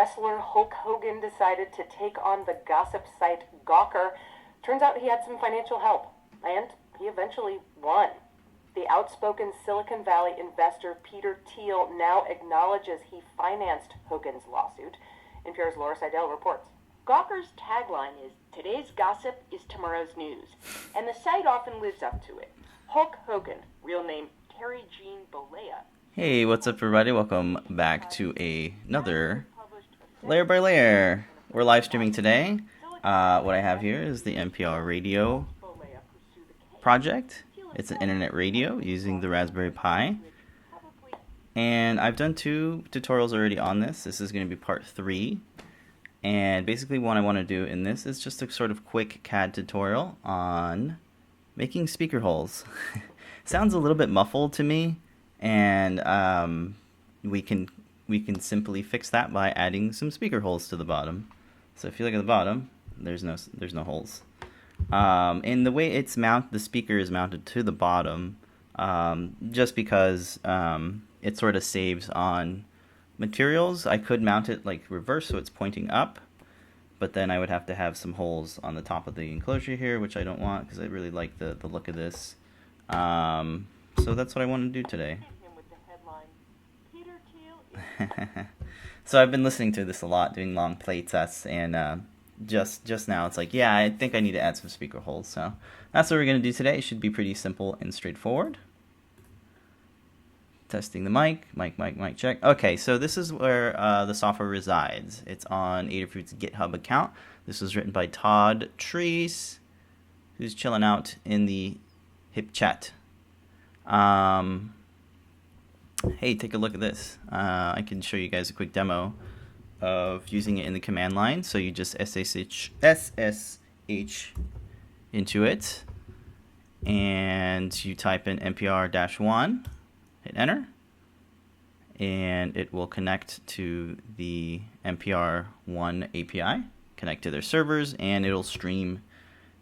wrestler Hulk Hogan decided to take on the gossip site Gawker. Turns out he had some financial help, and he eventually won. The outspoken Silicon Valley investor Peter Thiel now acknowledges he financed Hogan's lawsuit. NPR's Laura Seidel reports. Gawker's tagline is, "Today's gossip is tomorrow's news," and the site often lives up to it. Hulk Hogan, real name Terry Jean Bollea. Hey, what's up everybody? Welcome back to another Layer by Layer. We're live streaming today. What I have here is the NPR radio project. It's an internet radio using the Raspberry Pi. And I've done 2 tutorials already on this. This is going to be part 3. And basically what I want to do in this is just a sort of quick CAD tutorial on making speaker holes. Sounds a little bit muffled to me, and we can simply fix that by adding some speaker holes to the bottom. So if you look at the bottom, there's no holes. And the way it's the speaker is mounted to the bottom, just because it sort of saves on materials. I could mount it like reverse so it's pointing up, but then I would have to have some holes on the top of the enclosure here, which I don't want because I really like the look of this. So that's what I want to do today. So I've been listening to this a lot, doing long play tests, and just now it's like, yeah, I think I need to add some speaker holes. So that's what we're going to do today. It should be pretty simple and straightforward. Testing the mic check. Okay, so this is where the software resides. It's on Adafruit's GitHub account. This was written by Todd Trees, who's chilling out in the hip chat. Hey, take a look at this. I can show you guys a quick demo of using it in the command line. So you just SSH into it, and you type in npr-1, hit enter, and it will connect to the NPR1 API, connect to their servers, and it'll stream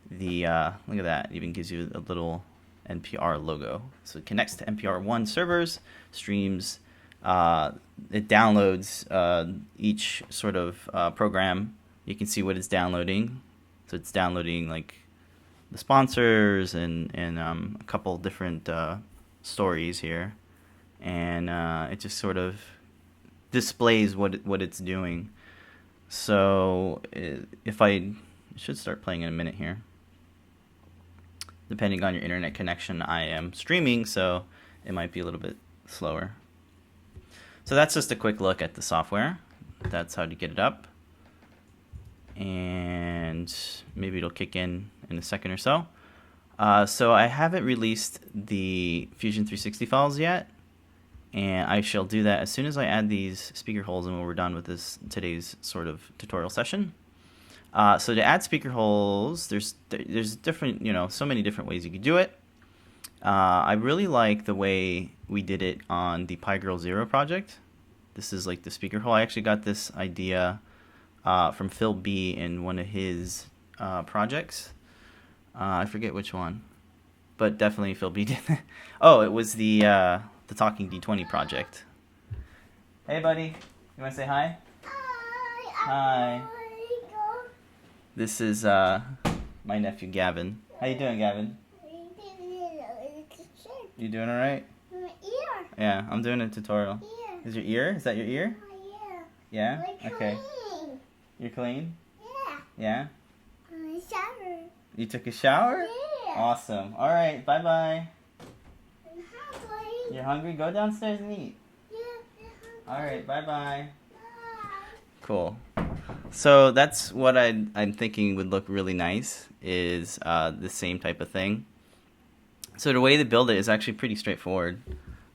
the, look at that, it even gives you a little NPR logo. So it connects to NPR1 servers, streams, it downloads each sort of program. You can see what it's downloading. So it's downloading like the sponsors and a couple different stories here. And it just sort of displays what it's doing. So if it should start playing in a minute here. Depending on your internet connection, I am streaming, so it might be a little bit slower. So that's just a quick look at the software. That's how to get it up. And maybe it'll kick in a second or so. So I haven't released the Fusion 360 files yet, and I shall do that as soon as I add these speaker holes and when we're done with today's sort of tutorial session. So to add speaker holes, there's different, so many different ways you could do it. I really like the way we did it on the PyGirl 0 project. This is like the speaker hole. I actually got this idea from Phil B in one of his projects. I forget which one, but definitely Phil B did. Oh, it was the Talking D20 project. Hey, buddy. You want to say hi? Hi. This is my nephew Gavin. How you doing, Gavin? You doing all right? My ear. Yeah, I'm doing a tutorial. Ear. Is your ear? Is that your ear? Yeah. Yeah? Okay. Clean. You're clean? Yeah. Yeah? Shower. You took a shower? Yeah. Awesome. All right, bye-bye. I'm hungry. You're hungry? Go downstairs and eat. Yeah. All right, bye-bye. Bye. Cool. So that's what I'm thinking would look really nice, is the same type of thing. So the way to build it is actually pretty straightforward.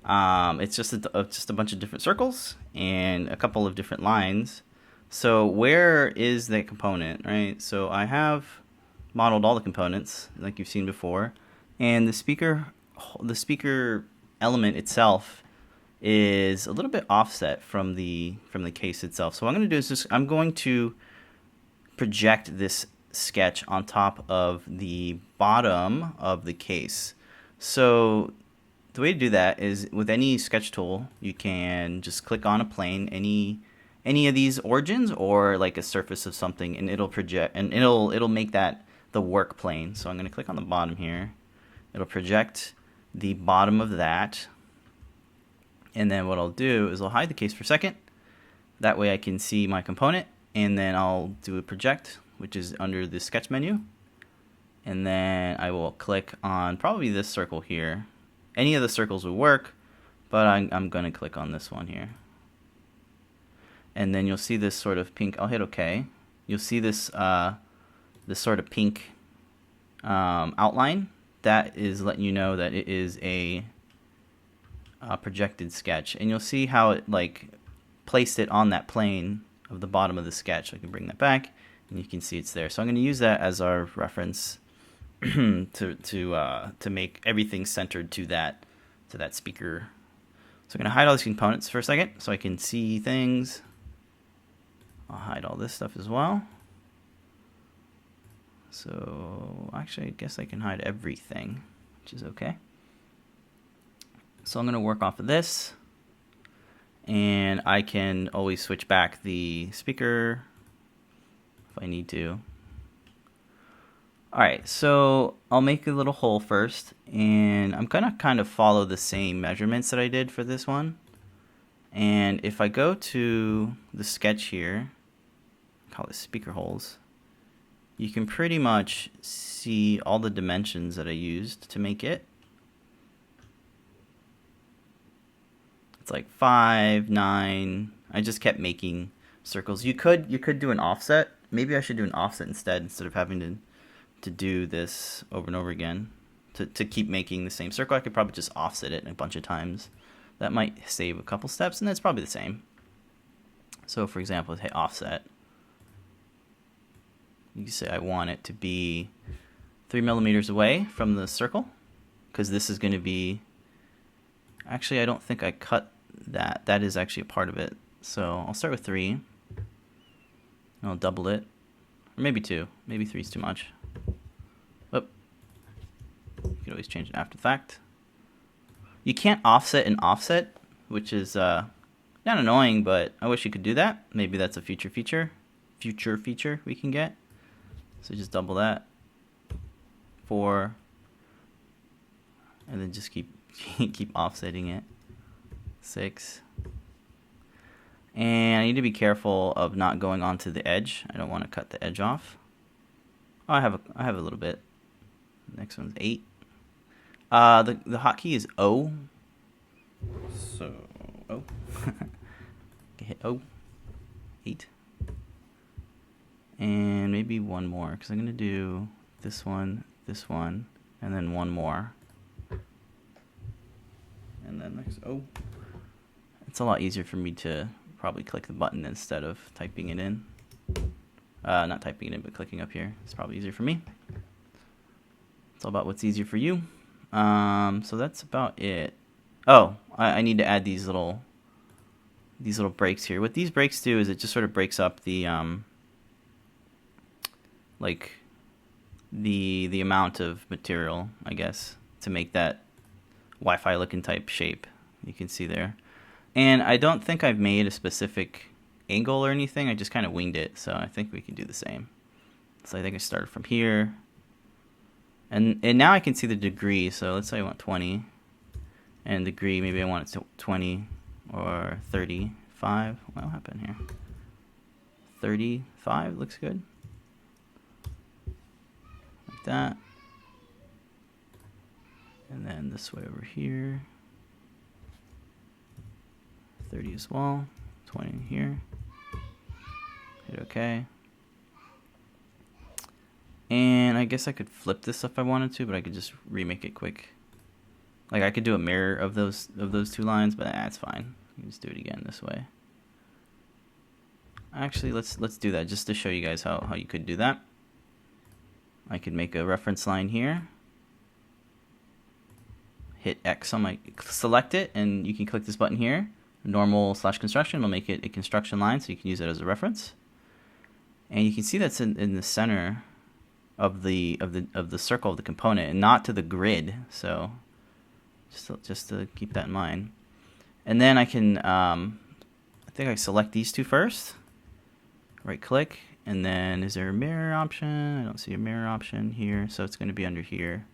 It's just a bunch of different circles and a couple of different lines. So where is the component, right? So I have modeled all the components like you've seen before, and the speaker element itself is a little bit offset from the case itself. So what I'm going to do is I'm going to project this sketch on top of the bottom of the case. So the way to do that is with any sketch tool, you can just click on a plane, any any of these origins or like a surface of something, and it'll project, and it'll make that the work plane. So I'm going to click on the bottom here. It'll project the bottom of that, and then what I'll do is I'll hide the case for a second. That way I can see my component, and then I'll do a project, which is under the sketch menu, and then I will click on probably this circle here. Any of the circles will work, but I'm going to click on this one here. And then you'll see this sort of pink. I'll hit OK. You'll see this this sort of pink outline. That is letting you know that it is a projected sketch, and you'll see how it like placed it on that plane of the bottom of the sketch. I can bring that back, and you can see it's there. So I'm going to use that as our reference to make everything centered to that speaker. So I'm going to hide all these components for a second so I can see things. I'll hide all this stuff as well. So actually I guess I can hide everything, which is okay. So I'm going to work off of this, and I can always switch back the speaker if I need to. Alright, so I'll make a little hole first, and I'm going to kind of follow the same measurements that I did for this one. And if I go to the sketch here, call it speaker holes, you can pretty much see all the dimensions that I used to make it. It's like 5, 9. I just kept making circles. You could do an offset. Maybe I should do an offset instead of having to do this over and over again. To keep making the same circle, I could probably just offset it a bunch of times. That might save a couple steps, and that's probably the same. So for example, let's hit offset. You can say I want it to be 3 millimeters away from the circle, because this is going to be, actually I don't think I cut that. That is actually a part of it. So I'll start with 3, and I'll double it, or maybe 2. Maybe 3 is too much. Oh, you can always change it after the fact. You can't offset an offset, which is not annoying, but I wish you could do that. Maybe that's a future feature we can get. So just double that, 4, and then just keep offsetting it, 6. And I need to be careful of not going onto the edge. I don't want to cut the edge off. Oh, I have a little bit. Next one's 8. The hotkey is O. So O. Hit O. 8. And maybe one more, because I'm going to do this one, and then one more. And then next, oh. It's a lot easier for me to probably click the button instead of typing it in. Not typing it in, but clicking up here. It's probably easier for me. It's all about what's easier for you. So that's about it. Oh, I need to add these little breaks here. What these breaks do is it just sort of breaks up the like the amount of material, I guess, to make that Wi-Fi looking type shape you can see there. And I don't think I've made a specific angle or anything. I just kind of winged it, so I think we can do the same. So I think I started from here, and now I can see the degree. So let's say I want 20, and degree, maybe I want it to 20 or 35. What happened here? 35 looks good. Like that. And then this way over here. 30 as well. 20 here. Hit OK. And I guess I could flip this if I wanted to, but I could just remake it quick. Like I could do a mirror of those two lines, but that's fine. You can just do it again this way. Actually, let's do that just to show you guys how you could do that. I could make a reference line here. Hit X on my, select it, and you can click this button here. Normal / construction will make it a construction line, so you can use it as a reference. And you can see that's in the center of the circle of the component, and not to the grid. So just to keep that in mind. And then I can think I select these two first. Right click, and then is there a mirror option? I don't see a mirror option here, so it's going to be under here.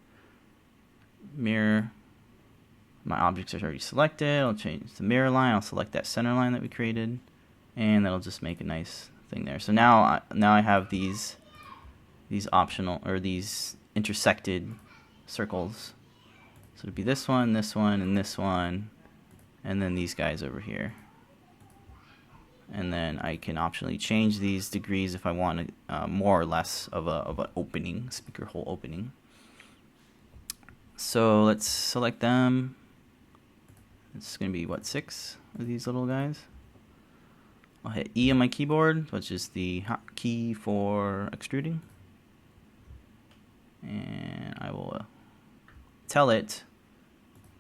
Mirror. My objects are already selected. I'll change the mirror line. I'll select that center line that we created, and that'll just make a nice thing there. So now I have these optional, or these intersected circles. So it'd be this one, and this one, and then these guys over here. And then I can optionally change these degrees if I want more or less of an opening, speaker hole opening. So let's select them. It's going to be, what, 6 of these little guys? I'll hit E on my keyboard, which is the hotkey for extruding. And I will tell it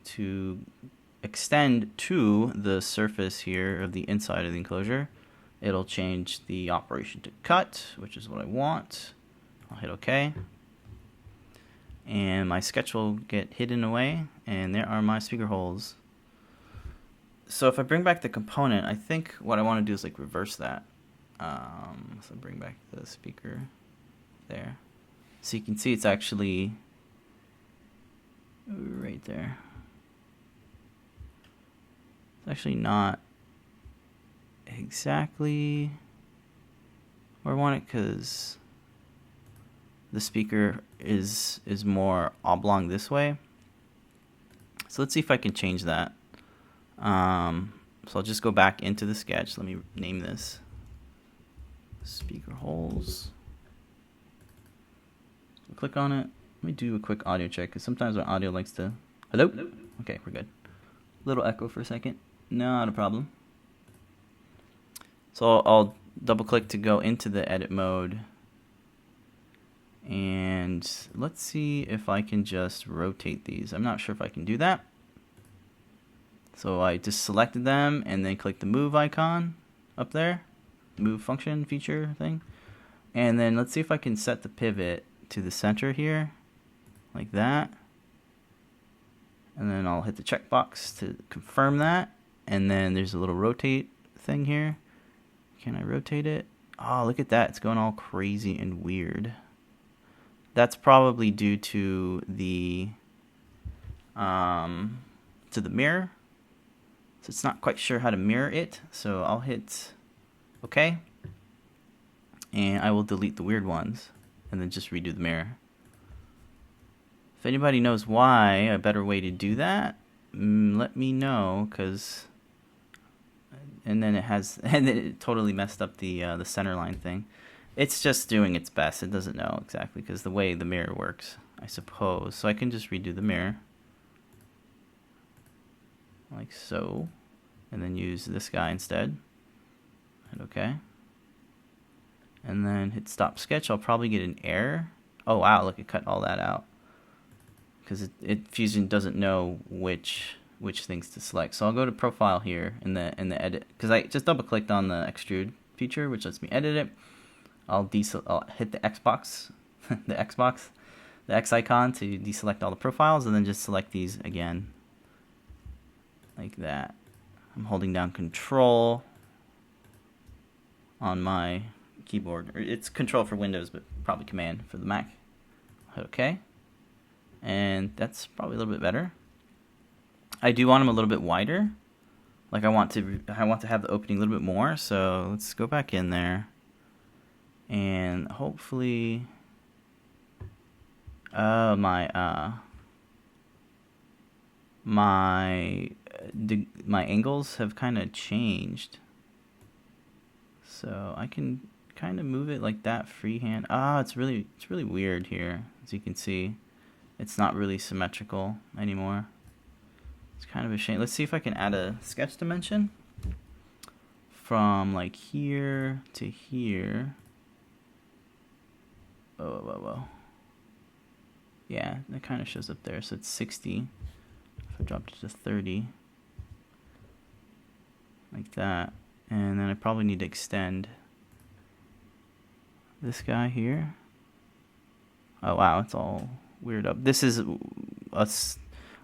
to extend to the surface here of the inside of the enclosure. It'll change the operation to cut, which is what I want. I'll hit OK. And my sketch will get hidden away, and there are my speaker holes. So if I bring back the component, I think what I want to do is like reverse that. So bring back the speaker there. So you can see it's actually right there. It's actually not exactly where I want it, because the speaker is more oblong this way. So let's see if I can change that. So I'll just go back into the sketch. Let me name this speaker holes. So click on it. Let me do a quick audio check, because sometimes our audio likes to... Hello? Okay, we're good. Little echo for a second. Not a problem. So I'll double click to go into the edit mode. And let's see if I can just rotate these. I'm not sure if I can do that. So I just selected them and then click the move icon up there. Move function feature thing. And then let's see if I can set the pivot to the center here. Like that. And then I'll hit the checkbox to confirm that. And then there's a little rotate thing here. Can I rotate it? Oh, look at that. It's going all crazy and weird. That's probably due to the mirror. So it's not quite sure how to mirror it. So I'll hit OK. And I will delete the weird ones and then just redo the mirror. If anybody knows why, a better way to do that, let me know, because and then it totally messed up the center line thing. It's just doing its best. It doesn't know exactly, because the way the mirror works, I suppose. So I can just redo the mirror like so, and then use this guy instead. Hit OK. And then hit stop sketch. I'll probably get an error. Oh wow, look, it cut all that out, because Fusion doesn't know which things to select. So I'll go to profile here in the edit, because I just double clicked on the extrude feature, which lets me edit it. I'll hit the Xbox, the X icon to deselect all the profiles, and then just select these again, like that. I'm holding down Control on my keyboard. It's Control for Windows, but probably Command for the Mac. Hit OK. And that's probably a little bit better. I do want them a little bit wider. Like I want to have the opening a little bit more. So let's go back in there, and hopefully, my angles have kind of changed. So I can kind of move it like that freehand. It's really weird here. As you can see, it's not really symmetrical anymore. It's kind of a shame. Let's see if I can add a sketch dimension from like here to here. Whoa. Yeah, that kind of shows up there. So it's 60. If I dropped it to 30, like that. And then I probably need to extend this guy here. Oh wow, it's all weird up. This is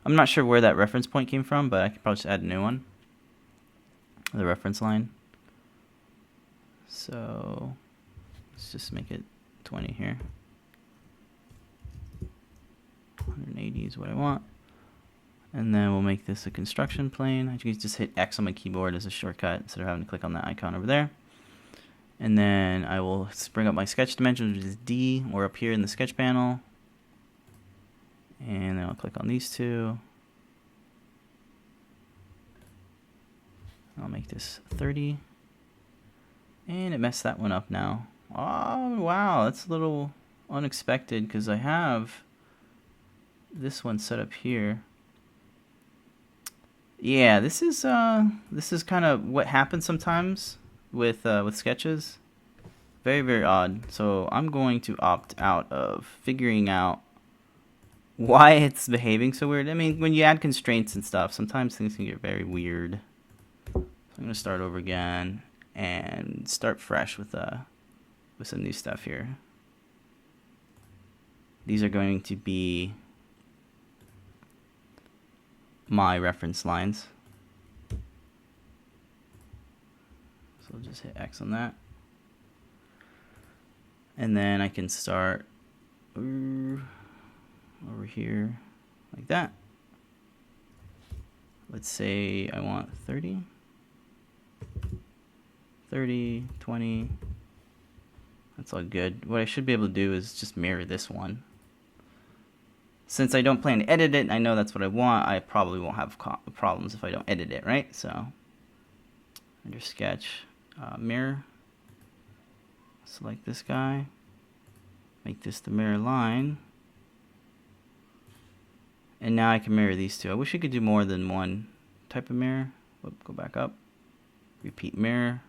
I'm not sure where that reference point came from, but I could probably just add a new one. The reference line. So let's just make it 20 here. 180 is what I want. And then we'll make this a construction plane. I can just hit X on my keyboard as a shortcut instead of having to click on that icon over there. And then I will bring up my sketch dimensions, which is D, or up here in the sketch panel. And then I'll click on these two. I'll make this 30. And it messed that one up now. Oh, wow, that's a little unexpected because I have this one set up here. Yeah, this is kind of what happens sometimes with sketches. Very, very odd. So I'm going to opt out of figuring out why it's behaving so weird. I mean, when you add constraints and stuff, sometimes things can get very weird. So I'm going to start over again and start fresh with some new stuff here. These are going to be my reference lines. So I'll just hit X on that. And then I can start over here like that. Let's say I want 30, 30, 20. That's all good. What I should be able to do is just mirror this one. Since I don't plan to edit it, I know that's what I want. I probably won't have problems if I don't edit it, right? So, under Sketch, Mirror, select this guy, make this the mirror line, and now I can mirror these two. I wish I could do more than one type of mirror. Whoop, go back up, repeat mirror,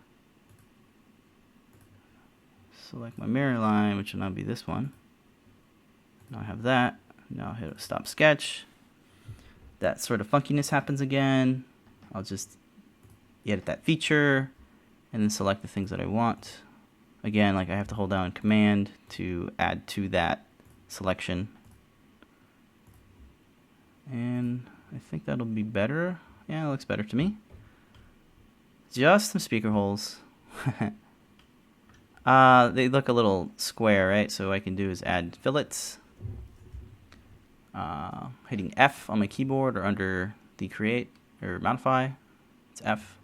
select my mirror line, which will now be this one. Now I have that. Now hit stop sketch. That sort of funkiness happens again. I'll just edit that feature and then select the things that I want. Again, like I have to hold down Command to add to that selection. And I think that'll be better. Yeah, it looks better to me. Just some speaker holes. They look a little square, right? So what I can do is add fillets. Hitting F on my keyboard or under the create or modify, it's F,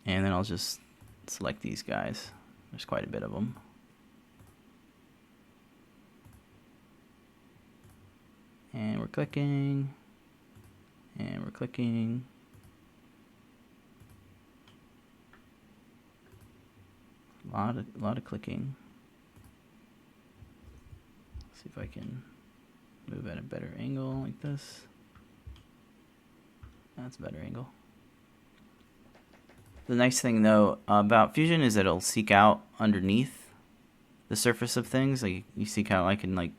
and then I'll just select these guys. There's quite a bit of them. And we're clicking, and we're clicking. A lot of clicking. Let's see if I can move at a better angle like this. That's a better angle. The nice thing though about Fusion is that it'll seek out underneath the surface of things. Like you see how I can like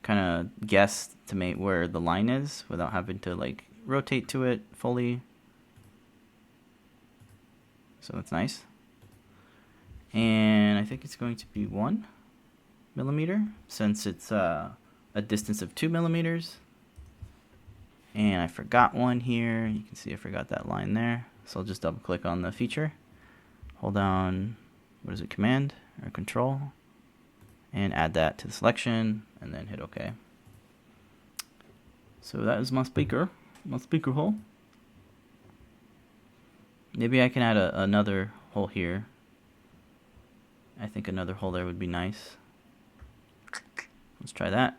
kind of guesstimate where the line is without having to like rotate to it fully. So that's nice. And I think it's going to be 1 millimeter since it's a distance of 2 millimeters. And I forgot one here. You can see I forgot that line there. So I'll just double click on the feature. Hold down, what is it, Command or Control, and add that to the selection and then hit OK. So that is my speaker hole. Maybe I can add another hole here. I think another hole there would be nice. Let's try that.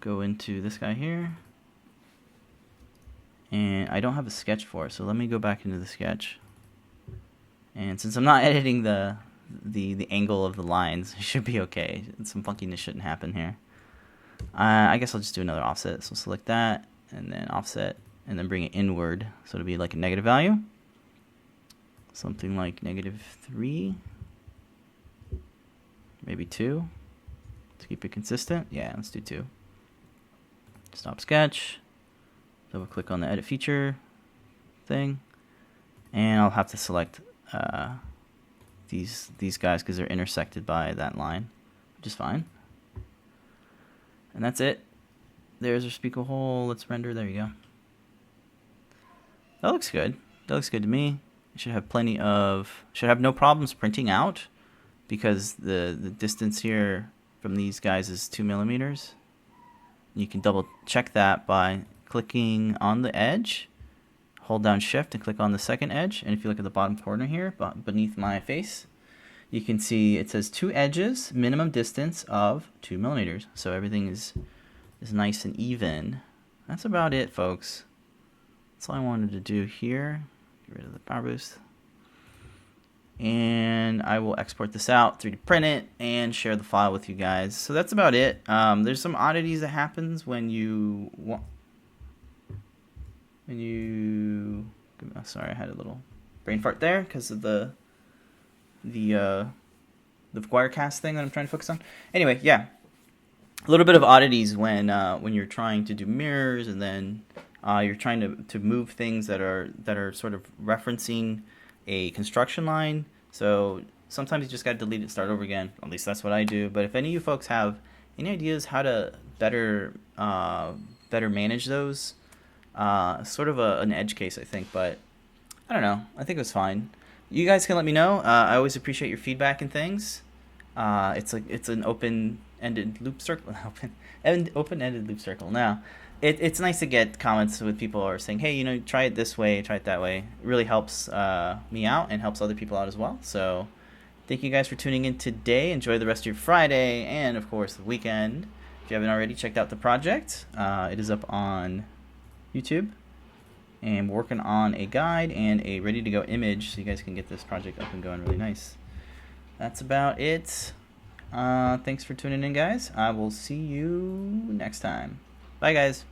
Go into this guy here. And I don't have a sketch for it, so let me go back into the sketch. And since I'm not editing the angle of the lines, it should be okay. Some funkiness shouldn't happen here. I guess I'll just do another offset. So select that, and then offset, and then bring it inward. So it'll be like a negative value. Something like -3. Maybe 2. To keep it consistent. Yeah, let's do 2. Stop sketch. Double click on the edit feature thing. And I'll have to select these guys because they're intersected by that line, which is fine. And that's it. There's our speaker hole. Let's render. There you go. That looks good. That looks good to me. It should have no problems printing out, because the distance here from these guys is 2 millimeters. You can double check that by clicking on the edge, hold down shift and click on the second edge, and if you look at the bottom corner here beneath my face, you can see it says 2 edges, minimum distance of 2 millimeters. So everything is nice and even. That's about it, folks. That's all I wanted to do here. Get rid of the power boost. And I will export this out, 3D print it, and share the file with you guys. So that's about it. There's some oddities that happens when you oh, sorry, I had a little brain fart there because of the Wirecast thing that I'm trying to focus on. Anyway, yeah, a little bit of oddities when you're trying to do mirrors, and then you're trying to move things that are sort of referencing a construction line. So sometimes you just got to delete it, start over again. At least that's what I do. But if any of you folks have any ideas how to better manage those, sort of an edge case, I think. But I don't know. I think it was fine. You guys can let me know. I always appreciate your feedback and things. It's an open-ended loop circle. Open-ended loop circle. Now, it's nice to get comments with people who are saying, hey, try it this way, try it that way. It really helps me out and helps other people out as well. So thank you guys for tuning in today. Enjoy the rest of your Friday and, of course, the weekend. If you haven't already checked out the project, it is up on YouTube. And we're working on a guide and a ready-to-go image so you guys can get this project up and going really nice. That's about it. Thanks for tuning in, guys. I will see you next time. Bye, guys.